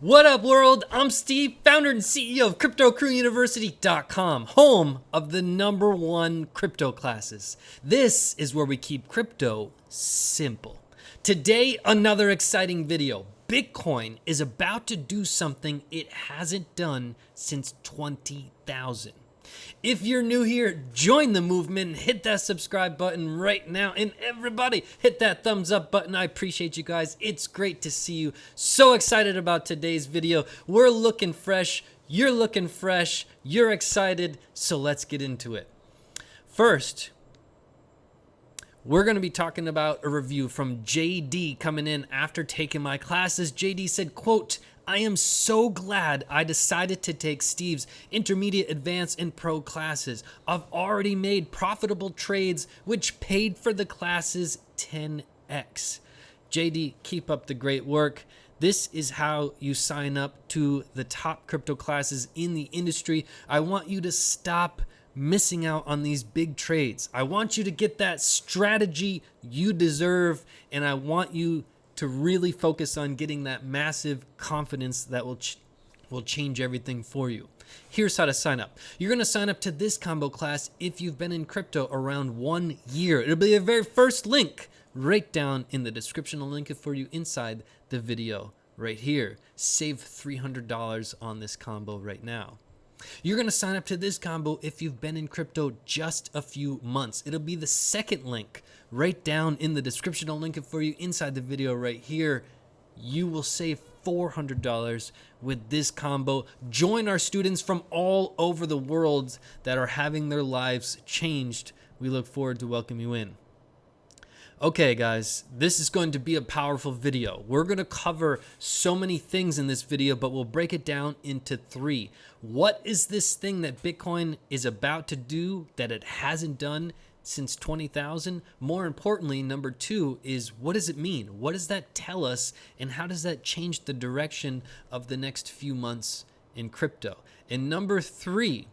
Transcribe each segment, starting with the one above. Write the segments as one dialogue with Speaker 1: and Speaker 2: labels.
Speaker 1: What up, world? I'm Steve, founder and CEO of CryptoCrewUniversity.com, home of the #1 crypto classes. This is where we keep crypto simple. Today, another exciting video. Bitcoin is about to do something it hasn't done since 20,000. If you're new here, join the movement and hit that subscribe button right now. And everybody, hit that thumbs up button. I appreciate you guys. It's great to see you. So excited about today's video. We're looking fresh. You're looking fresh. You're excited. So let's get into it. First, we're going to be talking about a review from JD coming in after taking my classes. JD said, quote, "I am so glad I decided to take Steve's intermediate, advanced, and pro classes. I've already made profitable trades which paid for the classes 10x. JD, keep up the great work. This is how you sign up to the top crypto classes in the industry. I want you to stop missing out on these big trades. I want you to get that strategy you deserve, and I want you to really focus on getting that massive confidence that will change everything for you. Here's how to sign up. You're going to sign up to this combo class if you've been in crypto around 1 year. It'll be the very first link right down in the description. I'll link it for you inside the video right here. Save $300 on this combo right now. You're going to sign up to this combo if you've been in crypto just a few months. It'll be the second link right down in the description. I'll link it for you inside the video right here. You will save $400 with this combo. Join our students from all over the world that are having their lives changed. We look forward to welcoming you in. Okay, guys, this is going to be a powerful video. We're going to cover so many things in this video, but we'll break it down into 3. What is this thing that Bitcoin is about to do that it hasn't done since 20,000? More importantly, number 2 is, what does it mean? What does that tell us? And how does that change the direction of the next few months in crypto? And number 3,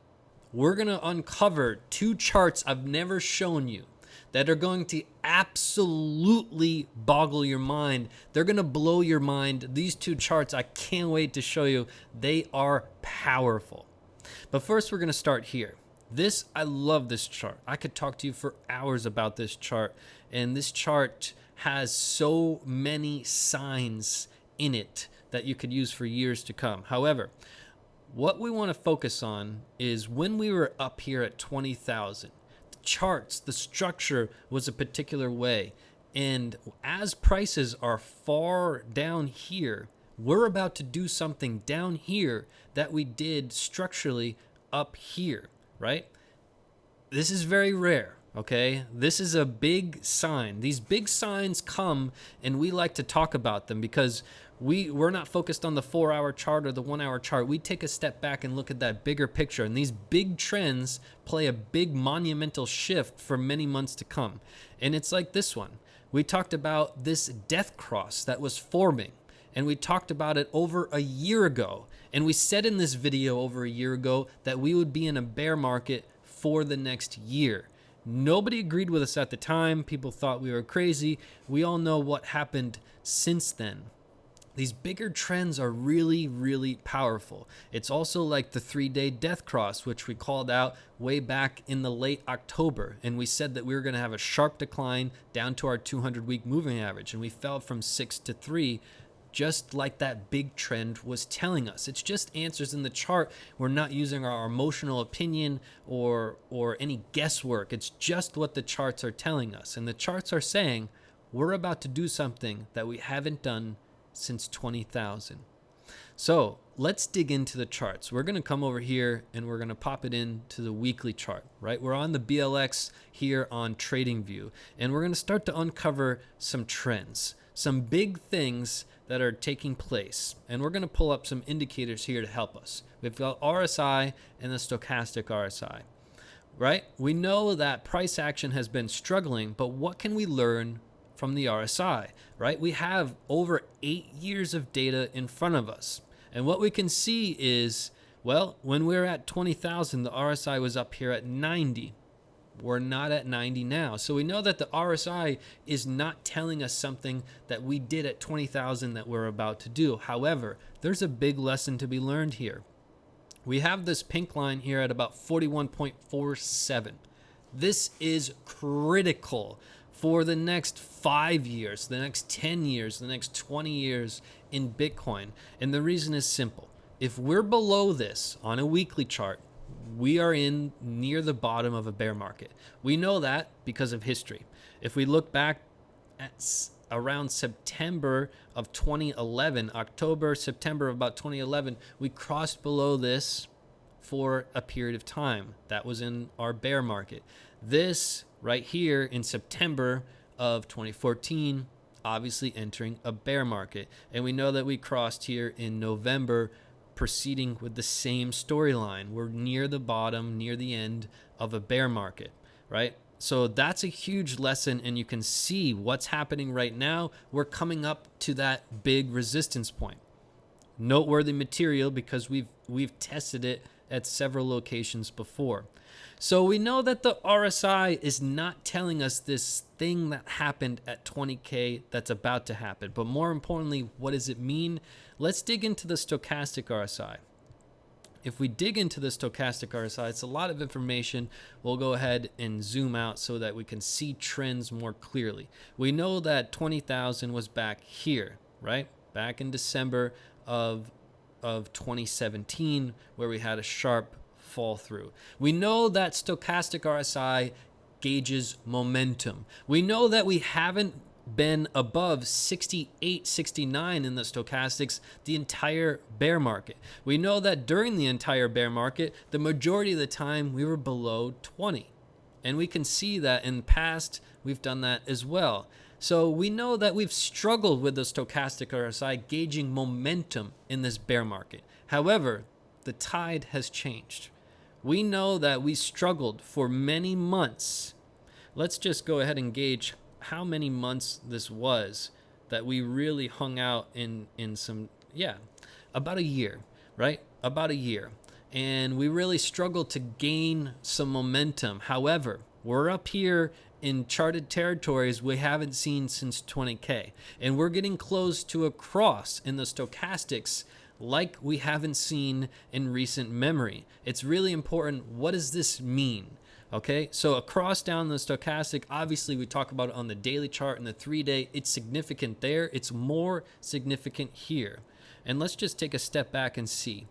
Speaker 1: we're going to uncover 2 charts I've never shown you that are going to absolutely boggle your mind. They're going to blow your mind. These 2 charts, I can't wait to show you. They are powerful. But first, we're going to start here. I love this chart. I could talk to you for hours about this chart. And this chart has so many signs in it that you could use for years to come. However, what we want to focus on is when we were up here at 20,000. Charts, the structure was a particular way, and as prices are far down here, we're about to do something down here that we did structurally up here, right? This is very rare, okay? This is a big sign. These big signs come, and we like to talk about them because we're not focused on the 4-hour chart or the 1-hour chart. We take a step back and look at that bigger picture. And these big trends play a big monumental shift for many months to come. And it's like this one. We talked about this death cross that was forming. And we talked about it over a year ago. And we said in this video over a year ago that we would be in a bear market for the next year. Nobody agreed with us at the time. People thought we were crazy. We all know what happened since then. These bigger trends are really, really powerful. It's also like the 3-day death cross, which we called out way back in the late October. And we said that we were going to have a sharp decline down to our 200-week moving average. And we fell from 6 to 3, just like that big trend was telling us. It's just answers in the chart. We're not using our emotional opinion or any guesswork. It's just what the charts are telling us. And the charts are saying we're about to do something that we haven't done since 20,000. So let's dig into the charts. We're going to come over here and we're going to pop it into the weekly chart, right? We're on the BLX here on TradingView, and we're going to start to uncover some trends, some big things that are taking place. And we're going to pull up some indicators here to help us. We've got RSI and the stochastic RSI, right? We know that price action has been struggling, but what can we learn from the RSI, right? We have over 8 years of data in front of us. And what we can see is, well, when we were at 20,000, the RSI was up here at 90. We're not at 90 now. So we know that the RSI is not telling us something that we did at 20,000 that we're about to do. However, there's a big lesson to be learned here. We have this pink line here at about 41.47. This is critical for the next 5 years, the next 10 years, the next 20 years in Bitcoin. And the reason is simple. If we're below this on a weekly chart, we are in near the bottom of a bear market. We know that because of history. If we look back at around September of 2011, October, September of about 2011, we crossed below this for a period of time. That was in our bear market. This right here in September of 2014, obviously entering a bear market. And we know that we crossed here in November, proceeding with the same storyline. We're near the bottom, near the end of a bear market, right? So that's a huge lesson, and you can see what's happening right now. We're coming up to that big resistance point. Noteworthy material because we've tested it at several locations before. So we know that the RSI is not telling us this thing that happened at 20K that's about to happen. But more importantly, what does it mean? Let's dig into the stochastic RSI. If we dig into the stochastic RSI, it's a lot of information. We'll go ahead and zoom out so that we can see trends more clearly. We know that 20,000 was back here, right? Back in December of 2017, where we had a sharp fall through. We know that stochastic RSI gauges momentum. We know that we haven't been above 68, 69 in the stochastics the entire bear market. We know that during the entire bear market, the majority of the time we were below 20. And we can see that in the past, we've done that as well. So we know that we've struggled with the stochastic RSI gauging momentum in this bear market. However, the tide has changed. We know that we struggled for many months. Let's just go ahead and gauge how many months this was that we really hung out in some, about a year, right? About a year. And we really struggled to gain some momentum. However, we're up here in charted territories we haven't seen since 20K. And we're getting close to a cross in the stochastics like we haven't seen in recent memory. It's really important. What does this mean? Okay, so across down the stochastic, obviously we talk about it on the daily chart and the 3-day. It's significant there. It's more significant here. And let's just take a step back and see.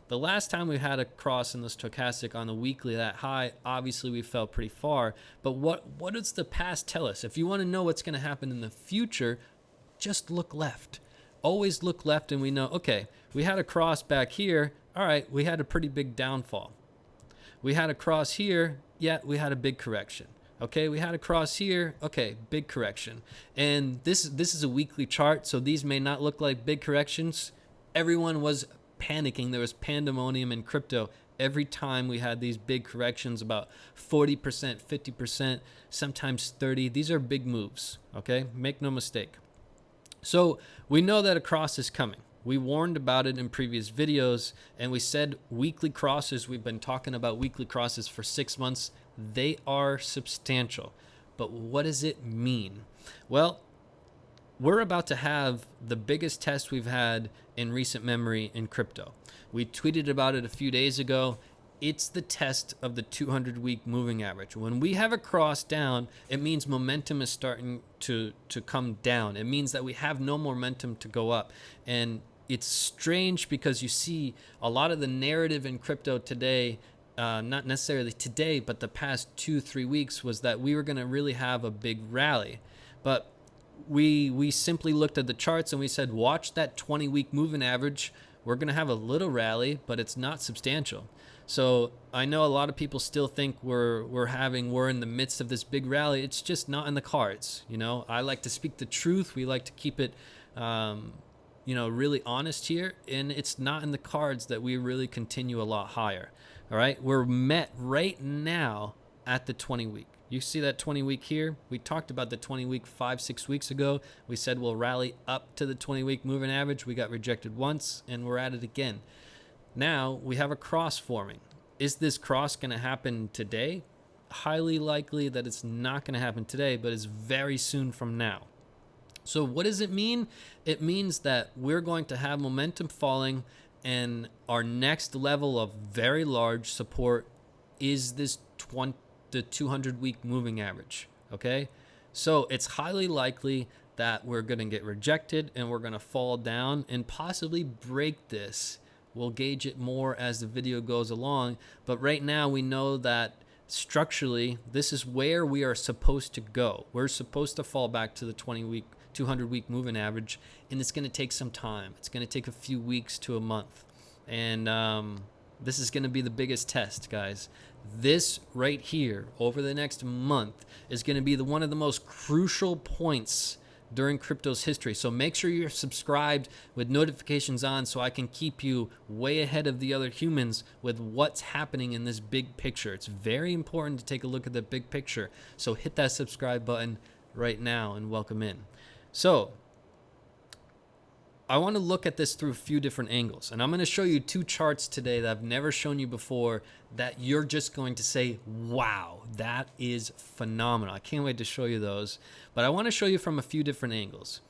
Speaker 1: The last time we had a cross in the stochastic on the weekly that high, obviously we fell pretty far. But what does the past tell us? If you want to know what's going to happen in the future, just look left. Always look left, and we know, okay, we had a cross back here. All right, we had a pretty big downfall. We had a cross here. Yeah, we had a big correction. Okay, we had a cross here. Okay, big correction. And this is a weekly chart, so these may not look like big corrections. Everyone was panicking. There was pandemonium in crypto every time we had these big corrections, about 40%, 50%, sometimes 30%. These are big moves, okay? Make no mistake. So we know that a cross is coming. We warned about it in previous videos, and we said weekly crosses. We've been talking about weekly crosses for 6 months. They are substantial. But what does it mean? Well, we're about to have the biggest test we've had in recent memory in crypto. We tweeted about it a few days ago. It's the test of the 200-week moving average. When we have a cross down, it means momentum is starting to come down. It means that we have no momentum to go up. And it's strange because you see a lot of the narrative in crypto today, not necessarily today, but the past 2-3 weeks, was that we were going to really have a big rally. But we simply looked at the charts and we said, watch that 20-week moving average. We're going to have a little rally, but it's not substantial. So I know a lot of people still think we're in the midst of this big rally. It's just not in the cards. You know, I like to speak the truth. We like to keep it, really honest here. And it's not in the cards that we really continue a lot higher. All right. We're met right now at the 20-week. You see that 20-week here? We talked about the 20-week 5-6 weeks ago. We said we'll rally up to the 20-week moving average. We got rejected once, and we're at it again. Now we have a cross forming. Is this cross going to happen today? highly likely that it's not going to happen today, but it's very soon from now. So what does it mean? It means that we're going to have momentum falling, and our next level of very large support is this 200-week moving average, okay? So it's highly likely that we're going to get rejected and we're going to fall down and possibly break this. We'll gauge it more as the video goes along, but right now we know that structurally this is where we are supposed to go. We're supposed to fall back to the 200-week moving average, and it's going to take some time. It's going to take a few weeks to a month, and this is going to be the biggest test, guys. This right here over the next month is going to be one of the most crucial points during crypto's history. So make sure you're subscribed with notifications on so I can keep you way ahead of the other humans with what's happening in this big picture. It's very important to take a look at the big picture. So hit that subscribe button right now and welcome in. So I want to look at this through a few different angles, and I'm going to show you two charts today that I've never shown you before that you're just going to say, wow, that is phenomenal. I can't wait to show you those, but I want to show you from a few different angles.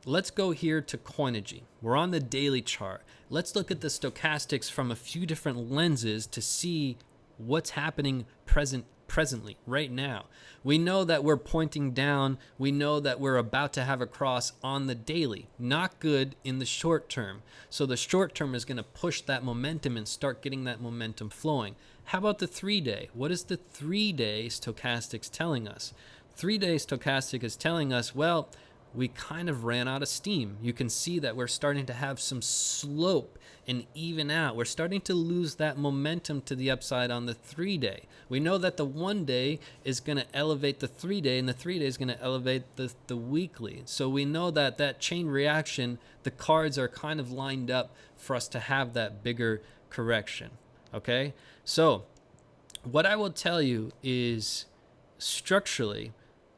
Speaker 1: Let's go here to Coinigy. We're on the daily chart. Let's look at the stochastics from a few different lenses to see what's happening presently, right now. We know that we're pointing down. We know that we're about to have a cross on the daily. Not good in the short term. So the short term is going to push that momentum and start getting that momentum flowing. How about the 3-day? What is the 3-day stochastics telling us? 3-day stochastic is telling us, well, we kind of ran out of steam. You can see that we're starting to have some slope and even out. We're starting to lose that momentum to the upside on the 3-day. We know that the 1-day is going to elevate the 3-day, and the 3-day is going to elevate the weekly. So we know that that chain reaction, the cards are kind of lined up for us to have that bigger correction. Okay? So what I will tell you is structurally,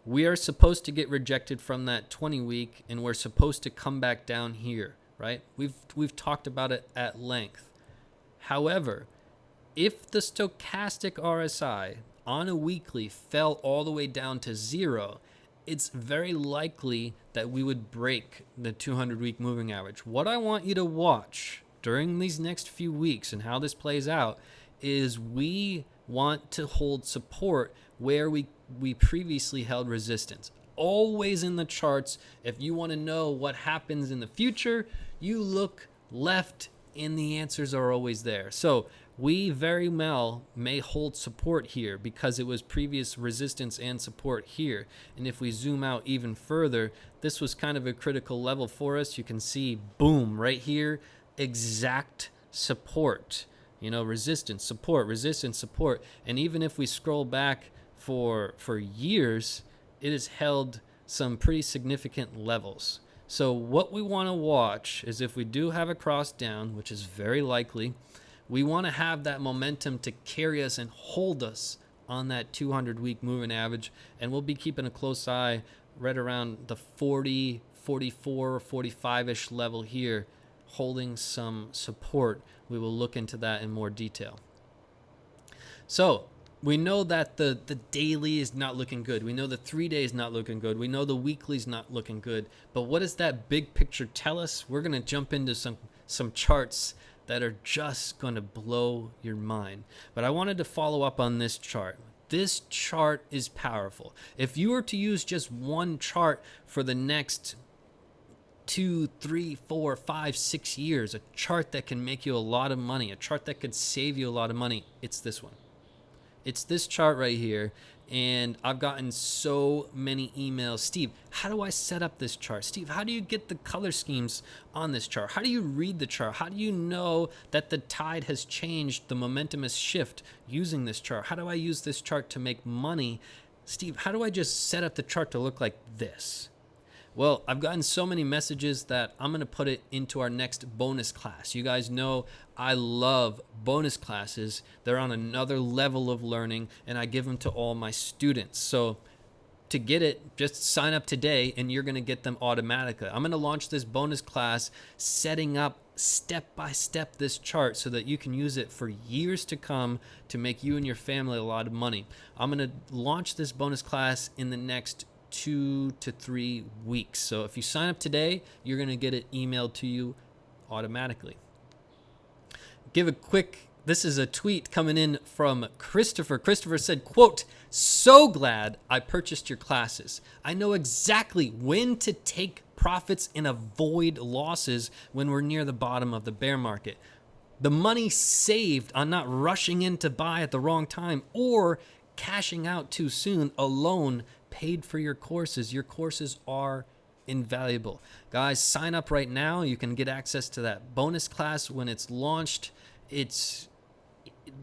Speaker 1: we are supposed to get rejected from that 20-week, and we're supposed to come back down here, right? We've talked about it at length. However, if the stochastic RSI on a weekly fell all the way down to 0, it's very likely that we would break the 200-week moving average. What I want you to watch during these next few weeks and how this plays out is we want to hold support where we previously held resistance. Always in the charts, if you want to know what happens in the future, you look left and the answers are always there. So we very well may hold support here because it was previous resistance and support here. And if we zoom out even further, this was kind of a critical level for us. You can see, boom, right here, exact support. You know, resistance, support, resistance, support. And even if we scroll back for years, it has held some pretty significant levels. So what we want to watch is if we do have a cross down, which is very likely, we want to have that momentum to carry us and hold us on that 200-week moving average. And we'll be keeping a close eye right around the 40, 44, 45-ish level here, holding some support. We will look into that in more detail. So we know that the daily is not looking good. We know the 3-day is not looking good. We know the weekly is not looking good. But what does that big picture tell us? We're going to jump into some charts that are just going to blow your mind. But I wanted to follow up on this chart. This chart is powerful. If you were to use just one chart for the next 2, 3, 4, 5, 6 years, a chart that can make you a lot of money, a chart that could save you a lot of money, it's this one. It's this chart right here, and I've gotten so many emails. Steve, how do I set up this chart? Steve, how do you get the color schemes on this chart? How do you read the chart? How do you know that the tide has changed, the momentum has shifted using this chart? How do I use this chart to make money? Steve, how do I just set up the chart to look like this? Well, I've gotten so many messages that I'm going to put it into our next bonus class. You guys know I love bonus classes. They're on another level of learning, and I give them to all my students. So to get it, just sign up today and you're going to get them automatically. I'm going to launch this bonus class setting up step by step this chart so that you can use it for years to come to make you and your family a lot of money. I'm going to launch this bonus class in the next 2 to 3 weeks. So if you sign up today, you're going to get it emailed to you automatically. This is a tweet coming in from Christopher. Christopher said, quote, "So glad I purchased your classes. I know exactly when to take profits and avoid losses when we're near the bottom of the bear market. The money saved on not rushing in to buy at the wrong time or cashing out too soon alone paid for your courses. Your courses are invaluable." Guys, sign up right now. You can get access to that bonus class when it's launched.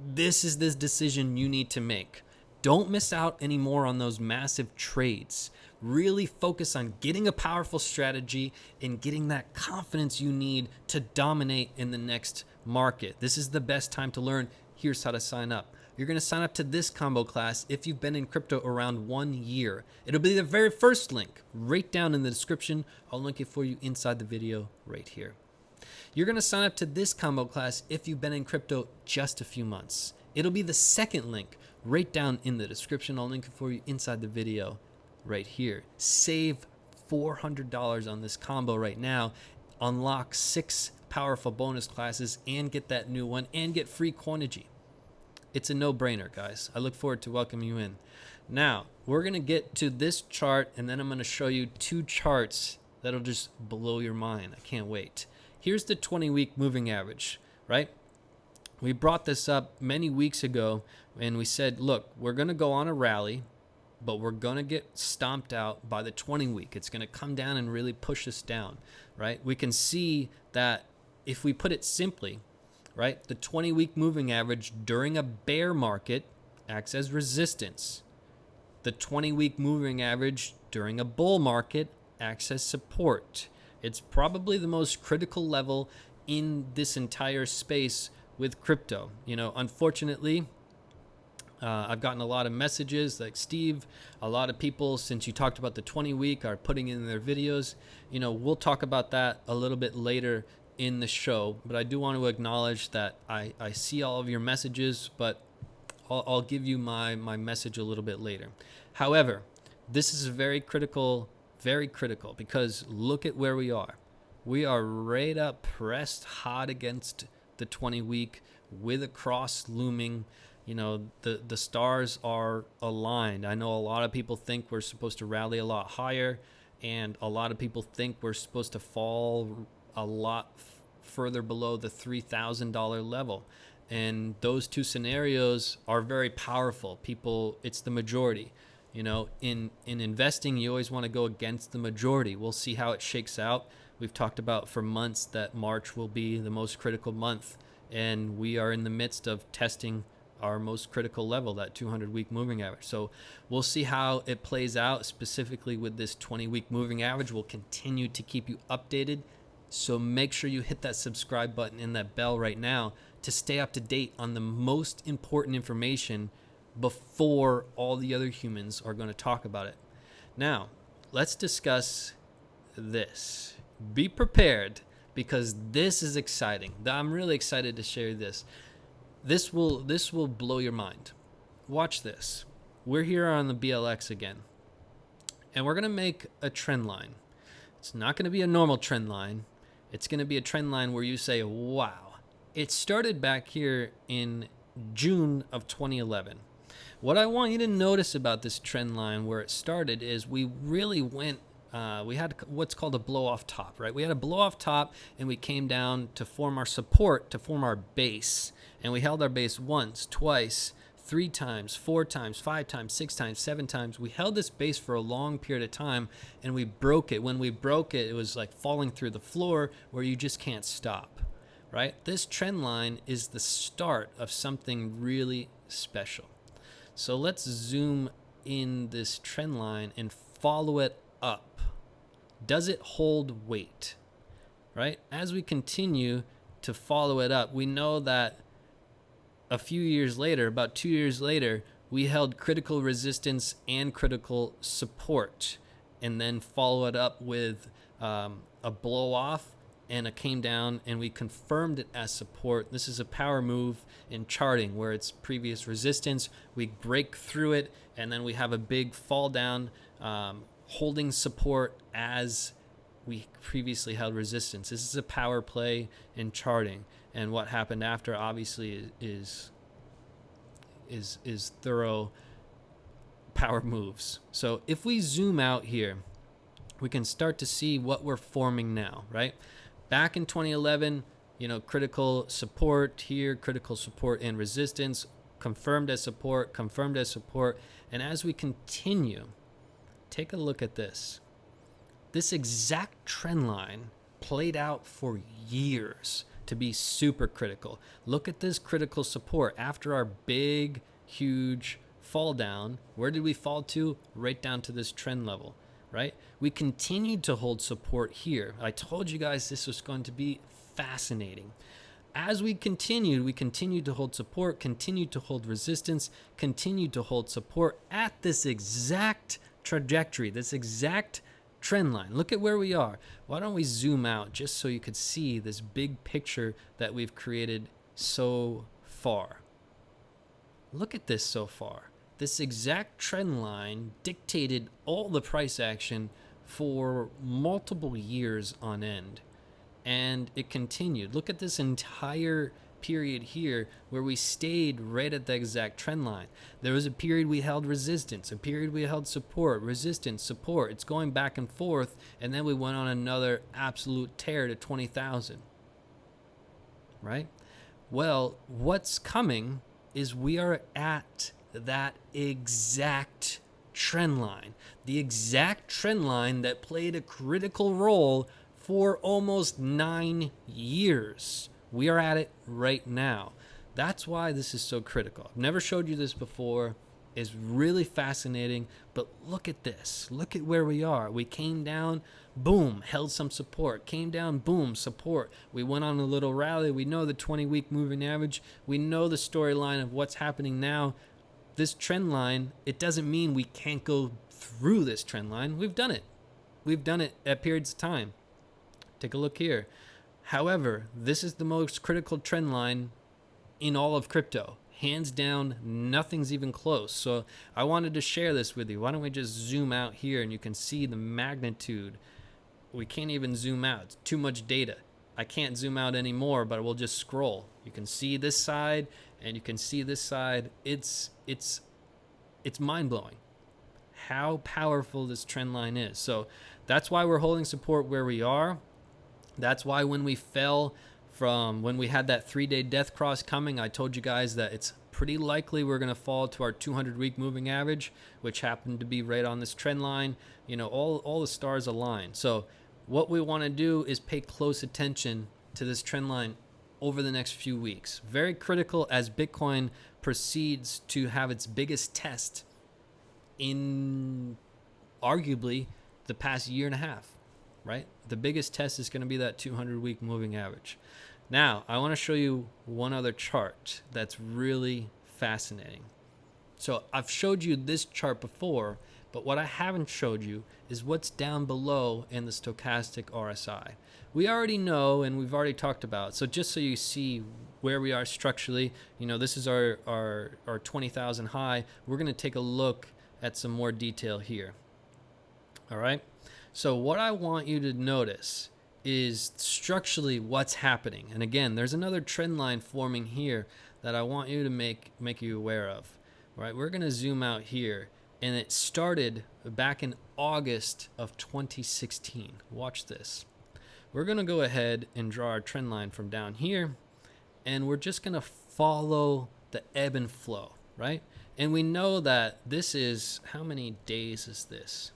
Speaker 1: This is the decision you need to make. Don't miss out anymore on those massive trades. Really focus on getting a powerful strategy and getting that confidence you need to dominate in the next market. This is the best time to learn. Here's how to sign up. You're going to sign up to this combo class if you've been in crypto around 1 year. It'll be the very first link right down in the description. I'll link it for you inside the video right here. You're going to sign up to this combo class if you've been in crypto just a few months. It'll be the second link right down in the description. I'll link it for you inside the video right here. Save $400 on this combo right now. Unlock 6 powerful bonus classes and get that new one and get free Coinigy. It's a no-brainer, guys. I look forward to welcoming you in. Now, we're going to get to this chart, and then I'm going to show you 2 charts that'll just blow your mind. I can't wait. Here's the 20-week moving average, right? We brought this up many weeks ago, and we said, look, we're going to go on a rally, but we're going to get stomped out by the 20-week. It's going to come down and really push us down, right? We can see that if we put it simply, right, the 20-week moving average during a bear market acts as resistance. The 20-week moving average during a bull market acts as support. It's probably the most critical level in this entire space with crypto. Unfortunately, I've gotten a lot of messages like, Steve, a lot of people, since you talked about the 20-week, are putting in their videos. We'll talk about that a little bit later in the show, but I do want to acknowledge that I see all of your messages, but I'll give you my message a little bit later. However, this is very critical, because look at where we are. We are right up, pressed hot against the 20-week with a cross looming. The stars are aligned. I know a lot of people think we're supposed to rally a lot higher, and a lot of people think we're supposed to fall a lot further below the $3,000 level. And those 2 scenarios are very powerful. It's the majority. In investing, you always want to go against the majority. We'll see how it shakes out. We've talked about for months that March will be the most critical month, and we are in the midst of testing our most critical level, that 200-week moving average. So we'll see how it plays out, specifically with this 20-week moving average. We'll continue to keep you updated. So make sure you hit that subscribe button and that bell right now to stay up to date on the most important information before all the other humans are going to talk about it. Now, let's discuss this. Be prepared, because this is exciting. I'm really excited to share this. This will blow your mind. Watch this. We're here on the BLX again, and we're going to make a trend line. It's not going to be a normal trend line. It's going to be a trend line where you say, wow. It started back here in June of 2011. What I want you to notice about this trend line where it started is we really went, we had what's called a blow off top, right? We had a blow off top, and we came down to form our support, to form our base. And we held our base once, twice, 3 times, 4 times, 5 times, 6 times, 7 times. We held this base for a long period of time, and we broke it. When we broke it, it was like falling through the floor where you just can't stop, right? This trend line is the start of something really special. So let's zoom in this trend line and follow it up. Does it hold weight, right? As we continue to follow it up, we know that a few years later, about 2 years later, we held critical resistance and critical support, and then follow it up with a blow off and a came down, and we confirmed it as support. This is a power move in charting where it's previous resistance. We break through it, and then we have a big fall down, holding support as we previously held resistance. This is a power play in charting, and what happened after obviously is thorough power moves. So if we zoom out here, we can start to see what we're forming now, right? Back in 2011, critical support here, critical support and resistance, confirmed as support, confirmed as support. And as we continue, take a look at this. This exact trend line played out for years to be super critical. Look at this critical support after our big, huge fall down. Where did we fall to? Right down to this trend level, right? We continued to hold support here. I told you guys this was going to be fascinating. As we continued to hold support, continued to hold resistance, continued to hold support at this exact trajectory, this exact trend line. Look at where we are. Why don't we zoom out just so you could see this big picture that we've created so far. Look at this so far. This exact trend line dictated all the price action for multiple years on end. And it continued. Look at this entire period here where we stayed right at the exact trend line. There was a period we held resistance, a period we held support, resistance, support. It's going back and forth, and then we went on another absolute tear to 20,000. Right? Well, what's coming is we are at that exact trend line. The exact trend line that played a critical role for almost 9 years. We are at it right now. That's why this is so critical. I've never showed you this before. It's really fascinating, but look at this. Look at where we are. We came down, boom, held some support. Came down, boom, support. We went on a little rally. We know the 20-week moving average. We know the storyline of what's happening now. This trend line, it doesn't mean we can't go through this trend line. We've done it. We've done it at periods of time. Take a look here. However, this is the most critical trend line in all of crypto. Hands down, nothing's even close. So I wanted to share this with you. Why don't we just zoom out here and you can see the magnitude. We can't even zoom out. It's too much data. I can't zoom out anymore, but we'll just scroll. You can see this side and you can see this side. It's mind-blowing how powerful this trend line is. So that's why we're holding support where we are. That's why when we fell from when we had that 3-day death cross coming, I told you guys that it's pretty likely we're going to fall to our 200-week moving average, which happened to be right on this trend line. All the stars align. So what we want to do is pay close attention to this trend line over the next few weeks. Very critical as Bitcoin proceeds to have its biggest test in arguably the past year and a half. Right? The biggest test is going to be that 200-week moving average. Now, I want to show you one other chart that's really fascinating. So I've showed you this chart before, but what I haven't showed you is what's down below in the stochastic RSI. We already know, and we've already talked about. So just so you see where we are structurally, this is our 20,000 high. We're going to take a look at some more detail here. All right? So what I want you to notice is structurally what's happening. And again, there's another trend line forming here that I want you to make you aware of. All right, we're going to zoom out here. And it started back in August of 2016. Watch this. We're going to go ahead and draw our trend line from down here. And we're just going to follow the ebb and flow, right? And we know that this is, how many days is this?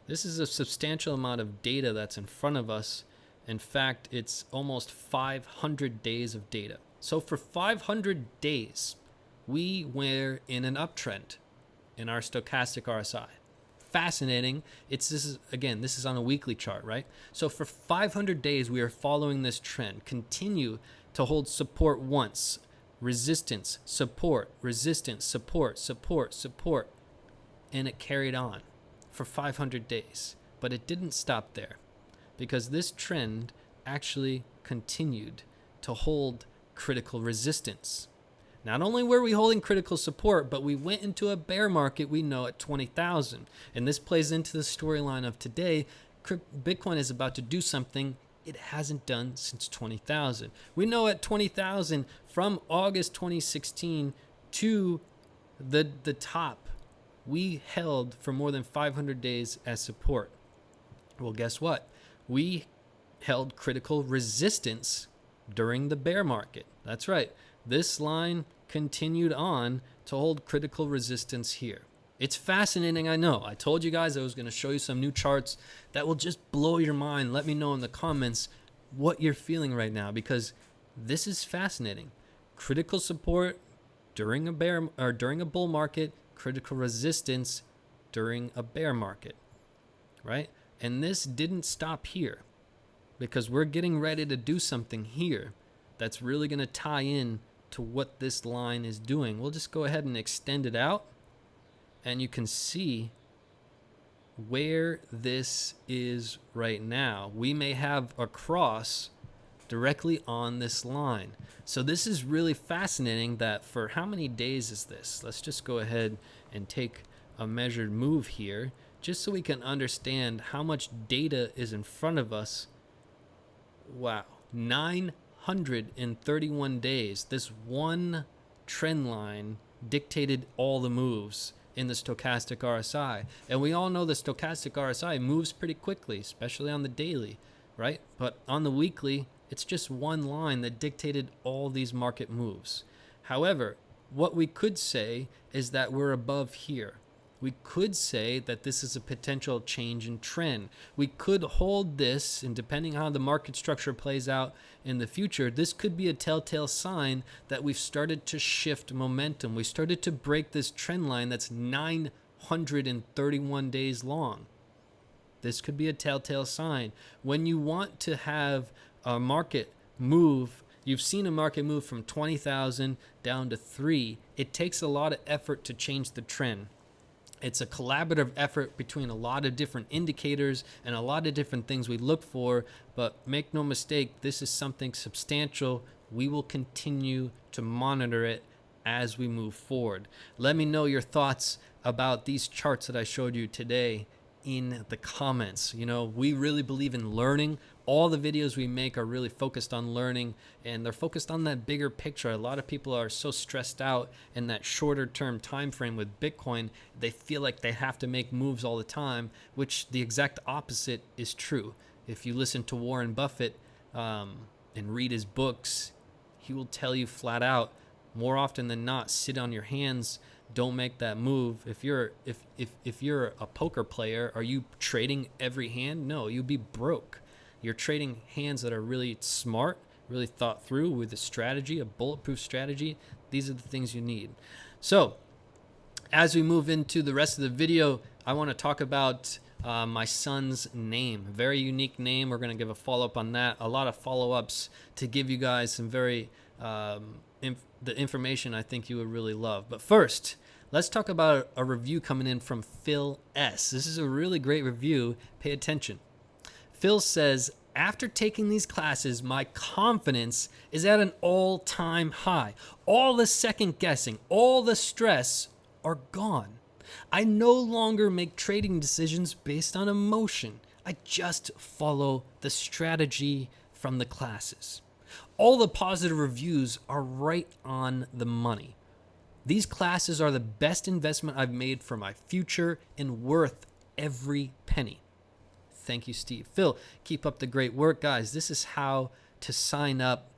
Speaker 1: This is a substantial amount of data that's in front of us. In fact, it's almost 500 days of data. So for 500 days, we were in an uptrend in our stochastic RSI. Fascinating. This is on a weekly chart, right? So for 500 days, we are following this trend. Continue to hold support once. resistance, support, resistance, support, support, support. And it carried on for 500 days. But it didn't stop there, because this trend actually continued to hold critical resistance. Not only were we holding critical support, but we went into a bear market we know at 20,000. And this plays into the storyline of today. Bitcoin is about to do something it hasn't done since 20,000. We know at 20,000 from August 2016 to the top, we held for more than 500 days as support. Well, guess what? We held critical resistance during the bear market. That's right. This line continued on to hold critical resistance here. It's fascinating, I know. I told you guys I was going to show you some new charts that will just blow your mind. Let me know in the comments what you're feeling right now, because this is fascinating. Critical support during a bull market, critical resistance during a bear market, right? And this didn't stop here, because we're getting ready to do something here that's really going to tie in to what this line is doing. We'll just go ahead and extend it out, and you can see where this is right now. We may have a cross directly on this line. So this is really fascinating that for how many days is this? Let's just go ahead and take a measured move here, just so we can understand how much data is in front of us. Wow, 931 days. This one trend line dictated all the moves in the stochastic RSI. And we all know the stochastic RSI moves pretty quickly, especially on the daily, right? But on the weekly, it's just one line that dictated all these market moves. However, what we could say is that we're above here. We could say that this is a potential change in trend. We could hold this, and depending on how the market structure plays out in the future, this could be a telltale sign that we've started to shift momentum. We started to break this trend line that's 931 days long. This could be a telltale sign. When you want to have a market move, you've seen a market move from 20,000 down to 3. It takes a lot of effort to change the trend. It's a collaborative effort between a lot of different indicators and a lot of different things we look for, but make no mistake, this is something substantial. We will continue to monitor it as we move forward. Let me know your thoughts about these charts that I showed you today in the comments. You know, we really believe in learning. All the videos we make are really focused on learning, and they're focused on that bigger picture. A lot of people are so stressed out in that shorter term time frame with Bitcoin. They feel like they have to make moves all the time, which the exact opposite is true. If you listen to Warren Buffett and read his books, he will tell you flat out, more often than not, sit on your hands. Don't make that move. If you're a poker player, are you trading every hand? No, you'd be broke. You're trading hands that are really smart, really thought through with a strategy, a bulletproof strategy. These are the things you need. So as we move into the rest of the video, I want to talk about my son's name. Very unique name. We're going to give a follow-up on that. A lot of follow-ups to give you guys some very the information I think you would really love. But first, let's talk about a review coming in from Phil S. This is a really great review. Pay attention. Phil says, after taking these classes, my confidence is at an all-time high. All the second guessing, all the stress are gone. I no longer make trading decisions based on emotion. I just follow the strategy from the classes. All the positive reviews are right on the money. These classes are the best investment I've made for my future and worth every penny. Thank you, Steve. Phil, keep up the great work. Guys, this is how to sign up.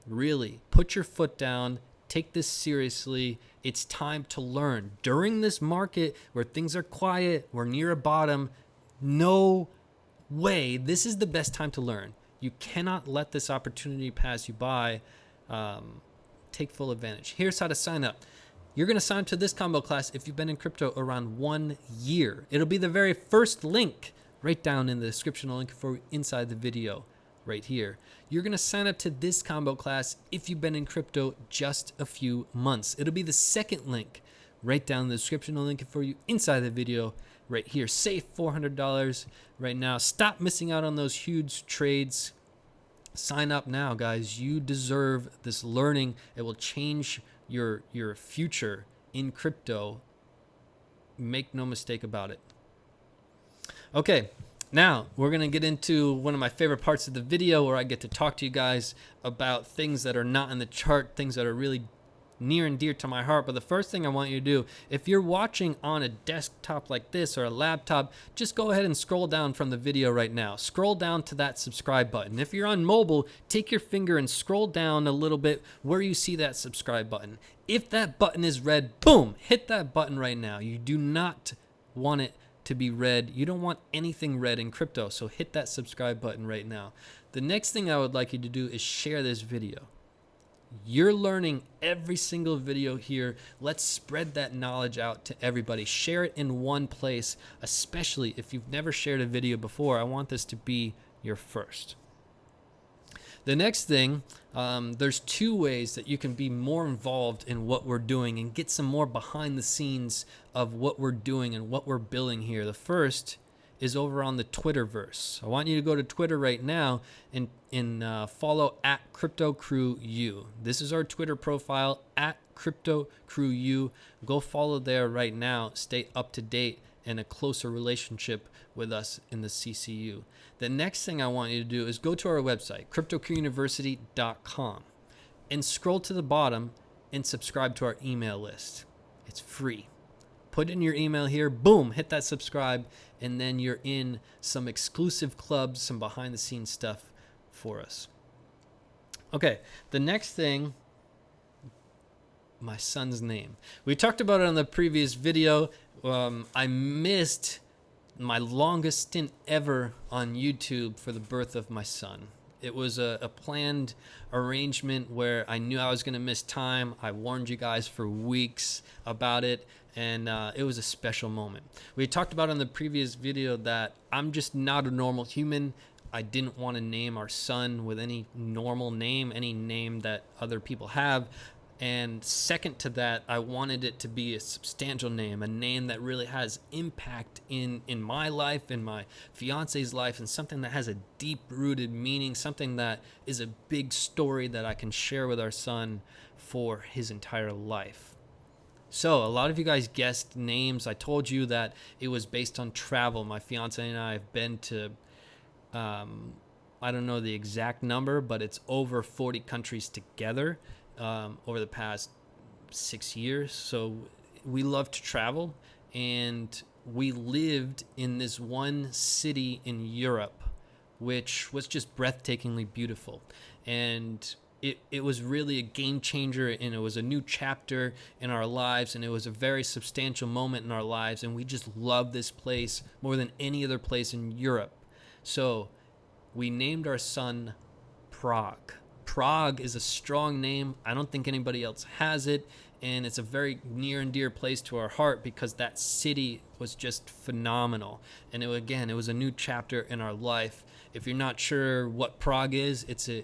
Speaker 1: Really, put your foot down. Take this seriously. It's time to learn. During this market where things are quiet, we're near a bottom, no way. This is the best time to learn. You cannot let this opportunity pass you by. Take full advantage. Here's how to sign up. You're going to sign up to this combo class if you've been in crypto around 1 year. It'll be the very first link right down in the description. I'll link for inside the video right here. You're going to sign up to this combo class if you've been in crypto just a few months. It'll be the second link right down in the description. I'll link it for you inside the video right here. Save $400 right now. Stop missing out on those huge trades. Sign up now, guys. You deserve this learning. It will change your future in crypto. Make no mistake about it. Okay, now we're going to get into one of my favorite parts of the video where I get to talk to you guys about things that are not in the chart, things that are really near and dear to my heart. But the first thing I want you to do, if you're watching on a desktop like this or a laptop, just go ahead and scroll down from the video right now. Scroll down to that subscribe button. If you're on mobile, take your finger and scroll down a little bit where you see that subscribe button. If that button is red, boom, hit that button right now. You do not want it to be red. You don't want anything red in crypto, so hit that subscribe button right now. The next thing I would like you to do is share this video. You're learning every single video here. Let's spread that knowledge out to everybody. Share it in one place, especially if you've never shared a video before. I want this to be your first. The next thing, there's two ways that you can be more involved in what we're doing and get some more behind the scenes of what we're doing and what we're building here. The first is over on the Twitterverse. I want you to go to Twitter right now and follow at CryptoCrewU. This is our Twitter profile, at CryptoCrewU. Go follow there right now. Stay up to date and a closer relationship with us in the CCU. The next thing I want you to do is go to our website, CryptoCrewUniversity.com, and scroll to the bottom and subscribe to our email list. It's free. Put in your email here, boom, hit that subscribe, and then you're in some exclusive clubs, some behind the scenes stuff for us. Okay, the next thing, my son's name. We talked about it on the previous video. I missed my longest stint ever on YouTube for the birth of my son. It was a planned arrangement where I knew I was going to miss time. I warned you guys for weeks about it, and it was a special moment. We talked about in the previous video that I'm just not a normal human. I didn't want to name our son with any normal name, any name that other people have. And second to that, I wanted it to be a substantial name, a name that really has impact in my life, in my fiance's life, and something that has a deep-rooted meaning, something that is a big story that I can share with our son for his entire life. So a lot of you guys guessed names. I told you that it was based on travel. My fiance and I have been to, I don't know the exact number, but it's over 40 countries together. Over the past 6 years. So we love to travel, and we lived in this one city in Europe, which was just breathtakingly beautiful. And it was really a game changer, and it was a new chapter in our lives, and it was a very substantial moment in our lives, and we just love this place more than any other place in Europe. So we named our son Prague. Prague is a strong name. I don't think anybody else has it, and it's a very near and dear place to our heart because that city was just phenomenal. And it was a new chapter in our life. If you're not sure what Prague is, it's the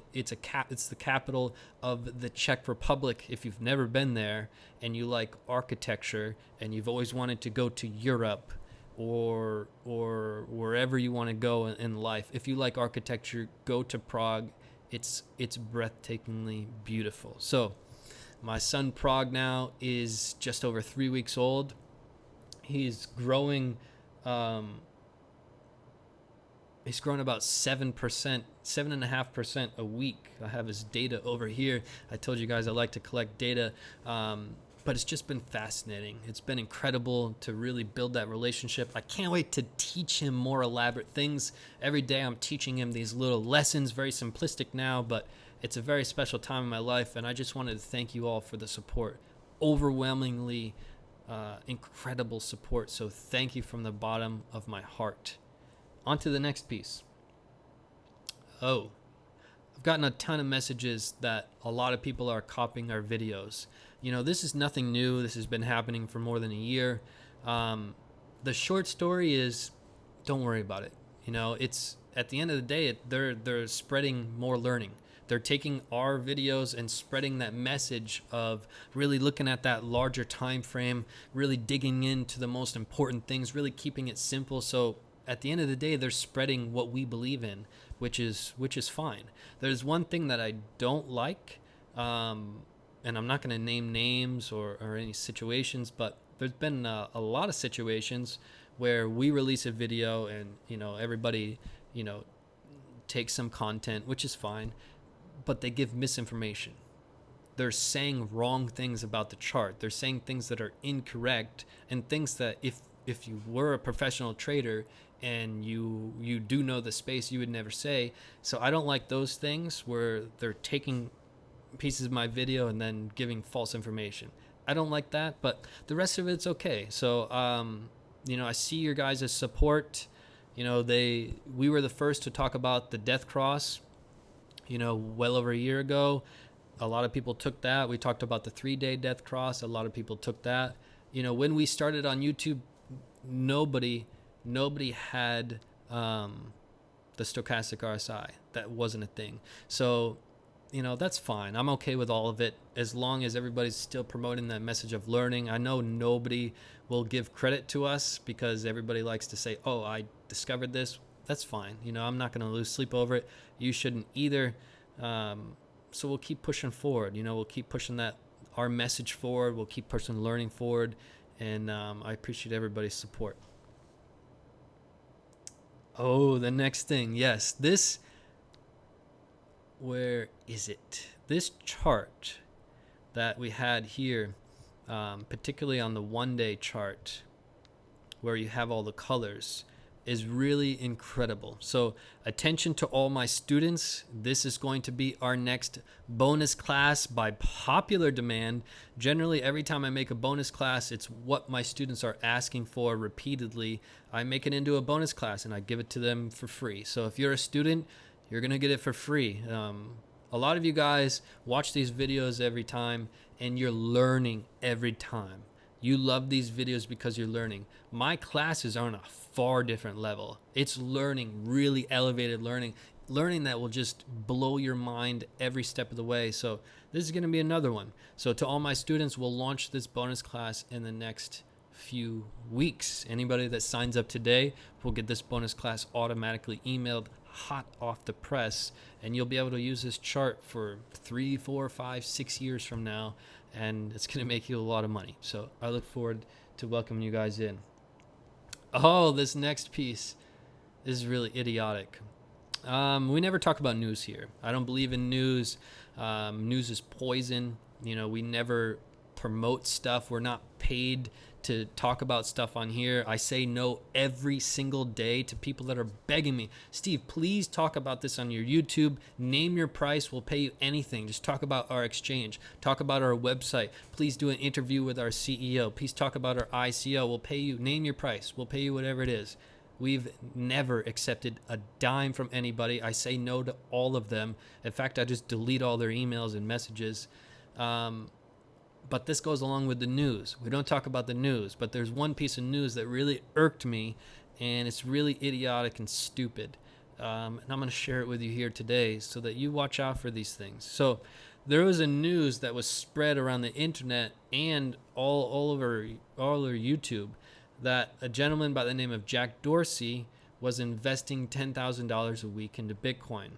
Speaker 1: capital of the Czech Republic. If you've never been there and you like architecture and you've always wanted to go to Europe or wherever you want to go in life, if you like architecture, go to Prague. It's breathtakingly beautiful. So my son Prague now is just over 3 weeks old. He's growing. He's grown about 7%, 7.5% a week. I have his data over here. I told you guys I like to collect data, but it's just been fascinating. It's been incredible to really build that relationship. I can't wait to teach him more elaborate things. Every day I'm teaching him these little lessons, very simplistic now, but it's a very special time in my life, and I just wanted to thank you all for the support. Overwhelmingly incredible support, so thank you from the bottom of my heart. On to the next piece. I've gotten a ton of messages that a lot of people are copying our videos. You know, this is nothing new. This has been happening for more than a year. The short story is, don't worry about it. You know, it's at the end of the day, they're spreading more learning. They're taking our videos and spreading that message of really looking at that larger time frame, really digging into the most important things, really keeping it simple. So at the end of the day, they're spreading what we believe in, which is fine. There's one thing that I don't like, and I'm not going to name names or any situations, but there's been a lot of situations where we release a video and, everybody, takes some content, which is fine, but they give misinformation. They're saying wrong things about the chart. They're saying things that are incorrect, and things that if you were a professional trader and you do know the space, you would never say. So I don't like those things where they're taking pieces of my video and then giving false information. I don't like that, but the rest of it's okay. So I see your guys' support. We were the first to talk about the death cross, well over a year ago. A lot of people took that. We talked about the 3-day death cross. A lot of people took that. When we started on YouTube, nobody had the stochastic RSI. That wasn't a thing. So, that's fine. I'm okay with all of it as long as everybody's still promoting that message of learning. I know nobody will give credit to us because everybody likes to say, oh, I discovered this. That's fine. I'm not going to lose sleep over it. You shouldn't either. So we'll keep pushing forward. We'll keep pushing our message forward. We'll keep pushing learning forward. And I appreciate everybody's support. Oh, the next thing. Yes, where is it? This chart that we had here, particularly on the 1-day chart, where you have all the colors, is really incredible. So attention to all my students. This is going to be our next bonus class by popular demand. Generally, every time I make a bonus class, it's what my students are asking for repeatedly. I make it into a bonus class and I give it to them for free. So if you're a student, you're going to get it for free. A lot of you guys watch these videos every time and you're learning every time. You love these videos because you're learning. My classes are on a far different level. It's learning, really elevated learning that will just blow your mind every step of the way. So this is going to be another one. So to all my students, we'll launch this bonus class in the next few weeks. Anybody that signs up today will get this bonus class automatically emailed hot off the press, and you'll be able to use this chart for 3, 4, 5, 6 years from now, and it's going to make you a lot of money. So I look forward to welcoming you guys in. Oh, this next piece is really idiotic. We never talk about news here. I don't believe in news. News is poison. We never promote stuff. We're not paid to talk about stuff on here. I say no every single day to people that are begging me, Steve, please talk about this on your YouTube. Name your price. We'll pay you anything. Just talk about our exchange. Talk about our website. Please do an interview with our CEO. Please talk about our ICO. We'll pay you. Name your price. We'll pay you whatever it is. We've never accepted a dime from anybody. I say no to all of them. In fact, I just delete all their emails and messages. But this goes along with the news. We don't talk about the news, but there's one piece of news that really irked me, and it's really idiotic and stupid. And I'm going to share it with you here today so that you watch out for these things. So there was a news that was spread around the internet and all over YouTube that a gentleman by the name of Jack Dorsey was investing $10,000 a week into Bitcoin.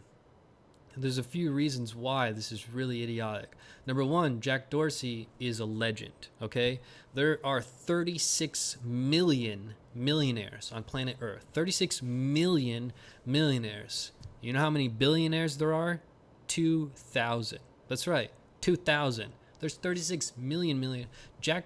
Speaker 1: There's a few reasons why this is really idiotic. Number one, Jack Dorsey is a legend, okay? There are 36 million millionaires on planet Earth. 36 million millionaires. You know how many billionaires there are? 2,000. That's right, 2,000. There's 36 million. Jack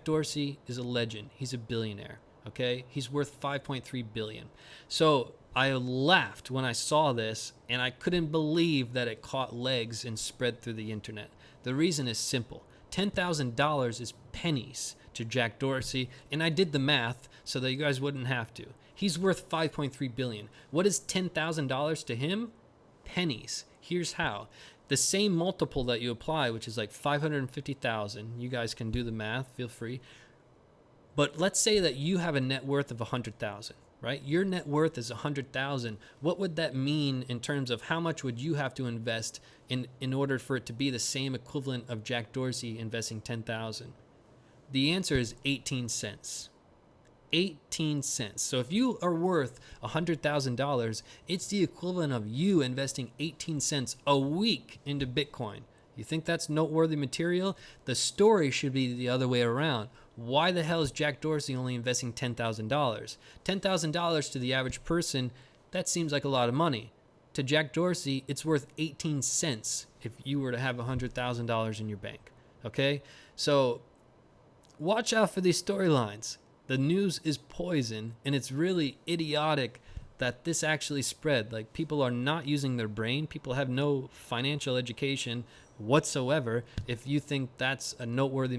Speaker 1: Dorsey is a legend. He's a billionaire, okay? He's worth 5.3 billion. So I laughed when I saw this, and I couldn't believe that it caught legs and spread through the internet. The reason is simple. $10,000 is pennies to Jack Dorsey, and I did the math so that you guys wouldn't have to. He's worth $5.3 billion. What is $10,000 to him? Pennies. Here's how. The same multiple that you apply, which is like 550,000. You guys can do the math, feel free. But let's say that you have a net worth of 100,000. right? Your net worth is 100,000. What would that mean in terms of how much would you have to invest in order for it to be the same equivalent of Jack Dorsey investing 10,000? The answer is 18 cents. 18 cents. So if you are worth $100,000, it's the equivalent of you investing 18 cents a week into Bitcoin. You think that's noteworthy material? The story should be the other way around. Why the hell is Jack Dorsey only investing $10,000? $10,000 to the average person, that seems like a lot of money. To Jack Dorsey, it's worth 18 cents if you were to have $100,000 in your bank. Okay? So watch out for these storylines. The news is poison, and it's really idiotic that this actually spread. Like, people are not using their brain. People have no financial education whatsoever. If you think that's a noteworthy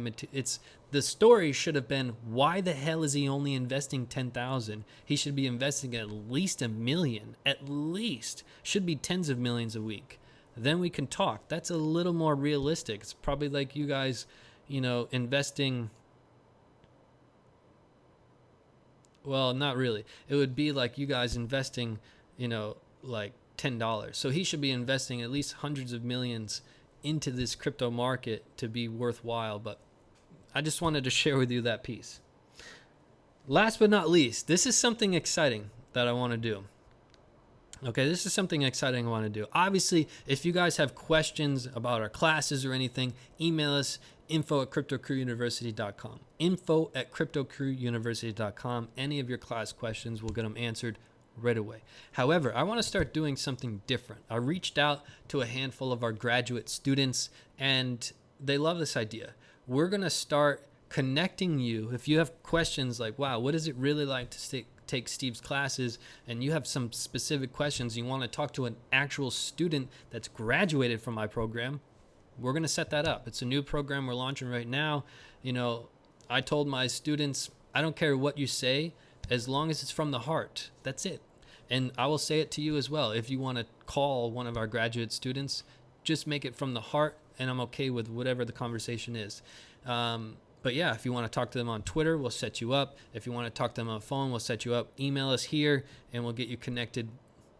Speaker 1: the story should have been, why the hell is he only investing 10,000? He should be investing at least $1 million. At least. Should be tens of millions a week. Then we can talk. That's a little more realistic. It's probably like you guys, investing. Well, not really. It would be like you guys investing, like $10. So he should be investing at least hundreds of millions into this crypto market to be worthwhile. But I just wanted to share with you that piece. Last but not least, this is something exciting that I want to do. Okay, this is something exciting I want to do. Obviously, if you guys have questions about our classes or anything, email us, info@cryptocrewuniversity.com. info@cryptocrewuniversity.com. Any of your class questions, we'll get them answered right away. However, I want to start doing something different. I reached out to a handful of our graduate students, and they love this idea. We're going to start connecting you. If you have questions like, wow, what is it really like to take Steve's classes, and you have some specific questions, you want to talk to an actual student that's graduated from my program, we're going to set that up. It's a new program we're launching right now. I told my students, I don't care what you say, as long as it's from the heart. That's it. And I will say it to you as well. If you want to call one of our graduate students, just make it from the heart, and I'm okay with whatever the conversation is. But yeah, if you want to talk to them on Twitter, we'll set you up. If you want to talk to them on the phone, we'll set you up. Email us here, and we'll get you connected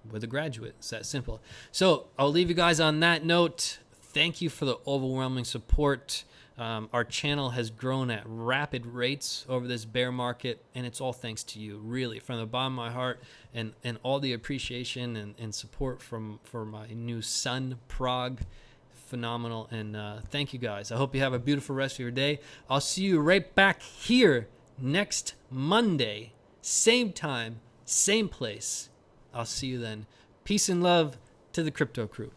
Speaker 1: with a graduate. It's that simple. So I'll leave you guys on that note. Thank you for the overwhelming support. Our channel has grown at rapid rates over this bear market, and it's all thanks to you, really, from the bottom of my heart, and all the appreciation and support for my new son, Prague. Phenomenal. And thank you guys. I hope you have a beautiful rest of your day. I'll see you right back here next Monday, same time, same place. I'll see you then. Peace and love to the Crypto Crew.